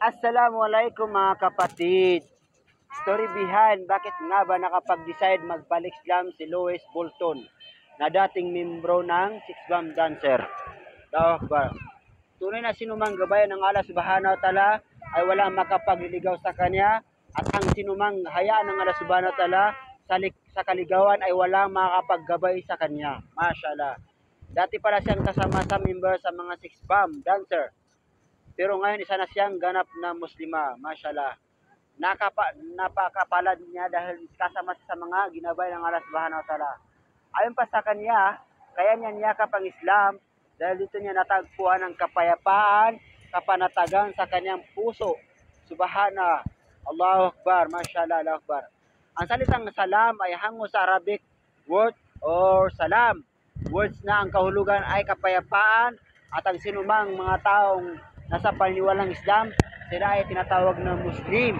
Assalamualaikum mga kapatid. Story behind bakit nga ba nakapag-decide magbalik Islam si Louis Bolton na dating membro ng Six Bomb Dancer. Allahu Akbar. Tunay na sinumang gabayan ng Allah Subhanahu wa Ta'ala ay walang makapagliligaw sa kanya at ang sinumang hayaan ng Allah Subhanahu wa Ta'ala sa kaligawan ay walang makapaggabay sa kanya. Mashallah. Dati pala siyang kasama sa member sa mga Six Bomb Dancer. Pero ngayon isa na siyang ganap na muslima, mashallah. Napakapalad niya dahil kasama sa mga ginabay ng Allah Subhanahu wa Ta'ala. Ayon pa sa kanya, kaya niya niyakap ang Islam dahil dito niya natagpuan ang kapayapaan, kapanatagan sa kanyang puso. Subhana, Allahu Akbar, mashallah, Allahu Akbar. Ang salitang salam ay hango sa Arabic word or salam. Words na ang kahulugan ay kapayapaan at ang sinumang mga taong nasa paniniwalang Islam, sila ay tinatawag na Muslim.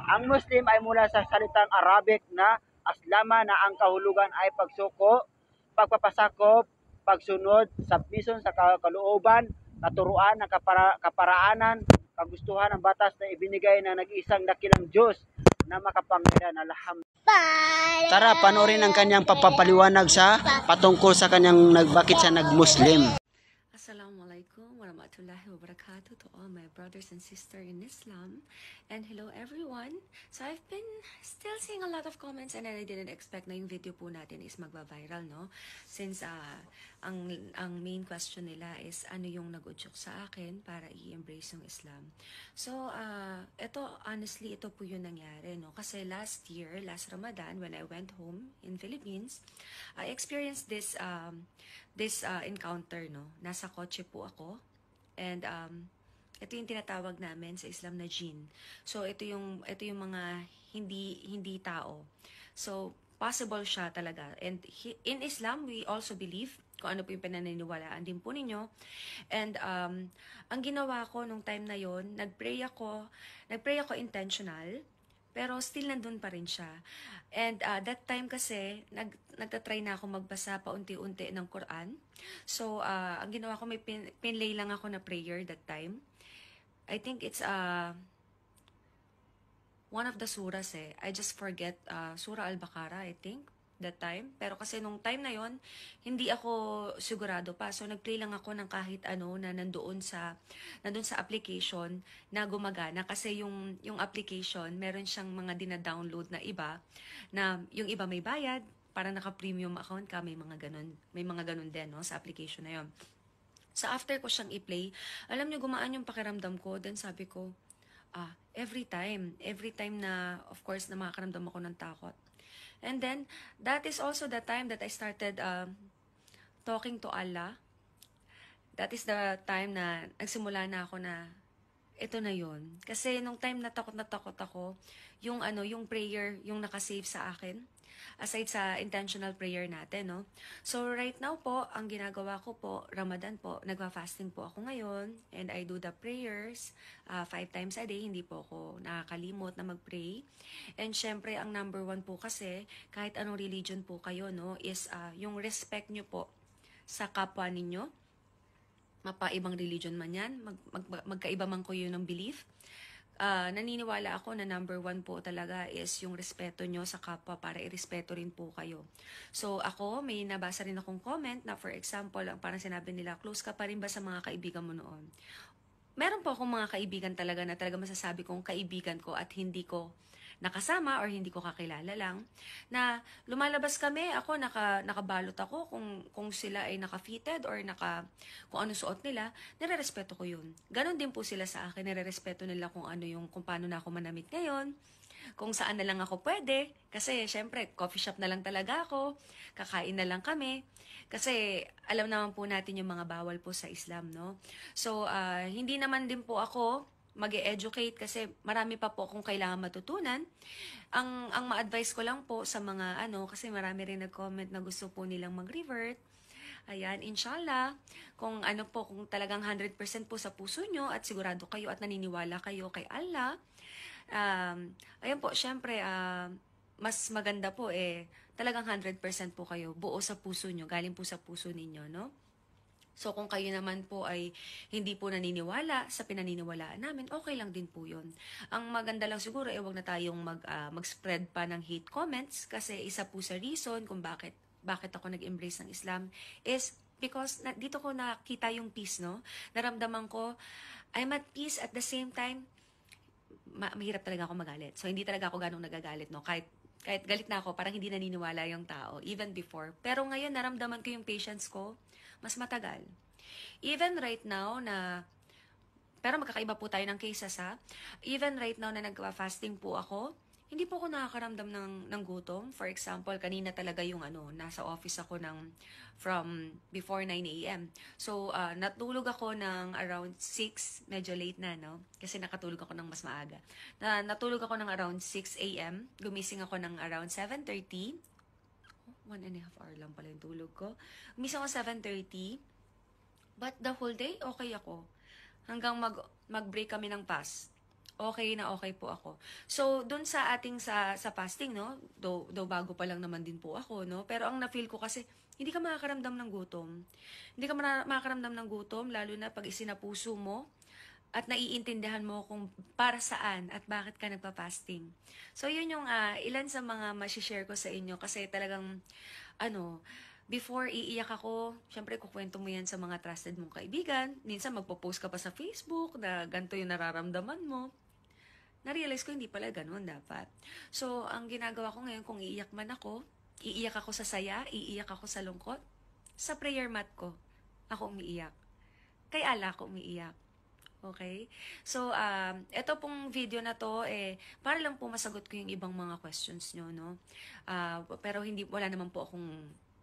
Ang Muslim ay mula sa salitang Arabic na aslama na ang kahulugan ay pagsuko, pagpapasakop, pagsunod, submission sa kalooban, katuruan ng kaparaanan, kagustuhan ng batas na ibinigay ng nag-iisang dakilang Diyos na makapangyarihan. Alhamdulillah. Tara, panoorin ang kanyang pagpapaliwanag sa patungkol sa kanyang bakit siya nag-Muslim. Assalamualaikum warahmatullahi wabarakatuh to all my brothers and sisters in Islam, and hello everyone. So I've been still seeing a lot of comments and I didn't expect na yung video po natin is magba-viral, no? Since ang main question nila is ano yung nag-udyok sa akin para i-embrace yung Islam. So honestly ito po yung nangyari, no? Kasi last Ramadan, when I went home in Philippines, I experienced this encounter, no? Nasa kotse po ako and ito yung tinatawag namin sa Islam na jinn. So ito yung mga hindi tao. So possible siya talaga. And in Islam we also believe kung ano po yung pinaniniwalaan din po ninyo. And ang ginawa ko nung time na yon, nagpray ako intentional. Pero still nandun pa rin siya. And that time kasi, nagtatry na ako magbasa paunti-unti ng Quran. So, ang ginawa ko, may pinlay lang ako na prayer that time. I think it's one of the surahs I just forget, Surah Al-Baqarah, I think, that time. Pero kasi nung time na yon hindi ako sigurado pa. So, nag-play lang ako ng kahit ano na nandun sa application na gumagana. Kasi yung application, meron siyang mga dina-download na iba, na yung iba may bayad, para naka-premium account ka, may mga ganun din, no, sa application na yon. So, after ko siyang i-play, alam niyo, gumaan yung pakiramdam ko. Then sabi ko, every time na, of course, na makakaramdam ako ng takot. And then, that is also the time that I started talking to Allah. That is the time na nagsimula na ako na ito na yun. Kasi nung time na takot ako, yung prayer, yung nakasave sa akin, aside sa intentional prayer natin, no? So, right now po, ang ginagawa ko po, Ramadan po, nagfa-fasting po ako ngayon, and I do the prayers 5 times a day, hindi po ako nakakalimot na mag-pray. And syempre, ang number 1 po kasi, kahit anong religion po kayo, no, is yung respect nyo po sa kapwa ninyo, mapaibang religion man yan, magkaiba man ko yun ng belief. Naniniwala ako na number 1 po talaga is yung respeto nyo sa kapwa para irespeto rin po kayo. So ako, may nabasa rin akong comment na for example, parang sinabi nila, close ka pa rin ba sa mga kaibigan mo noon? Meron po akong mga kaibigan talaga na talaga masasabi kong kaibigan ko at hindi ko nakasama or hindi ko kakilala lang, na lumalabas kami, ako nakabalot ako kung sila ay naka-fitted or kung ano suot nila, nirerespeto ko yun. Ganon din po sila sa akin, nirerespeto nila kung paano na ako manamit ngayon, kung saan na lang ako pwede, kasi syempre coffee shop na lang talaga ako, kakain na lang kami, kasi alam naman po natin yung mga bawal po sa Islam, no? So hindi naman din po ako mag-e-educate kasi marami pa po akong kailangan matutunan. Ang ma-advise ko lang po sa mga kasi marami rin nag-comment na gusto po nilang mag-revert. Ayan, inshallah, kung talagang 100% po sa puso nyo at sigurado kayo at naniniwala kayo kay Allah, ayan po, syempre, mas maganda po talagang 100% po kayo, buo sa puso nyo, galing po sa puso ninyo, no? So kung kayo naman po ay hindi po naniniwala sa pinaniniwalaan namin, okay lang din po yun. Ang maganda lang siguro ay wag na tayong mag-spread pa ng hate comments kasi isa po sa reason kung bakit ako nag-embrace ng Islam is because dito ko nakita yung peace, no? Naramdaman ko, I'm at peace at the same time, mahirap talaga ako magalit. So hindi talaga ako ganong nagagalit, no? Kahit galit na ako, parang hindi naniniwala yung tao, even before. Pero ngayon, naramdaman ko yung patience ko, mas matagal. Even right now pero magkakaiba po tayo ng cases ha. Even right now na nagpa-fasting po ako, hindi po ako nakakaramdam ng gutom. For example, kanina talaga yung nasa office ako from before 9 a.m. So, natulog ako ng around 6, medyo late na, no? Kasi nakatulog ako ng mas maaga. Natulog ako ng around 6 a.m. Gumising ako ng around 7:30. 1.5 hour lang pala yung tulog ko. Gumising ako 7:30. But the whole day, okay ako. Hanggang mag-break kami ng fast. Okay na okay po ako. So, dun sa ating sa fasting, no? Though bago pa lang naman din po ako, no? Pero ang na-feel ko kasi, hindi ka makakaramdam ng gutom. Hindi ka makakaramdam ng gutom, lalo na pag isinapuso mo at naiintindihan mo kung para saan at bakit ka nagpa-fasting. So, yun yung ilan sa mga masishare ko sa inyo kasi talagang, before iiyak ako, syempre kukwento mo yan sa mga trusted mong kaibigan. Minsan magpo-post ka pa sa Facebook na ganito yung nararamdaman mo. Na-realize ko hindi pala ganun dapat. So, ang ginagawa ko ngayon, kung iiyak man ako, iiyak ako sa saya, iiyak ako sa lungkot, sa prayer mat ko, ako umiiyak. Kay Allah ako umiiyak. Okay? So, ito pong video na to, para lang po masagot ko yung ibang mga questions nyo, no? Pero wala naman po akong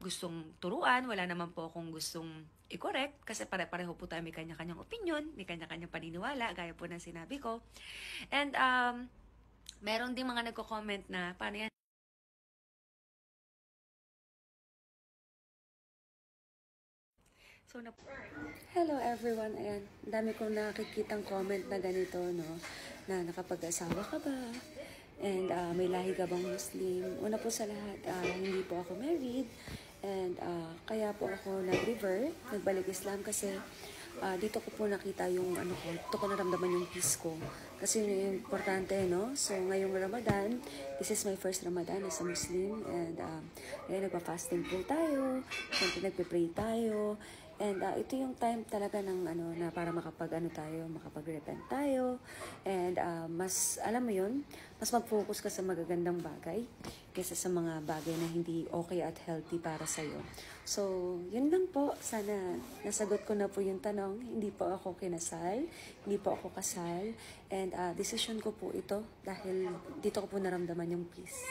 gustong turuan, wala naman po akong gustong i-correct, kasi pare-pareho po tayo may kanya-kanyang opinion, may kanya-kanyang paniniwala, gaya po ng sinabi ko. And, meron din mga nagko-comment na, paano yan? So, hello everyone, ayan, dami kong nakikitang comment na ganito, no, na nakapag-asawa ka ba? And may lahi ka bang Muslim? Una po sa lahat, hindi po ako married, and kaya po ako nag-revert, nagbalik Islam kasi dito ko po nakita yung dito ko naramdaman yung peace ko. Kasi yung importante, no? So, ngayong Ramadan, this is my first Ramadan as a Muslim, and ngayon nagpa-fasting po tayo, siyempre nagpe-pray tayo, and ito yung time talaga ng na para makapag-repent tayo, and mas, alam mo yun, mas mag-focus ka sa magagandang bagay kaysa sa mga bagay na hindi okay at healthy para sa'yo. So, yun lang po. Sana nasagot ko na po yung tanong. Hindi po ako kinasal, hindi po ako kasal, and decision ko po ito dahil dito ko po naramdaman yung peace.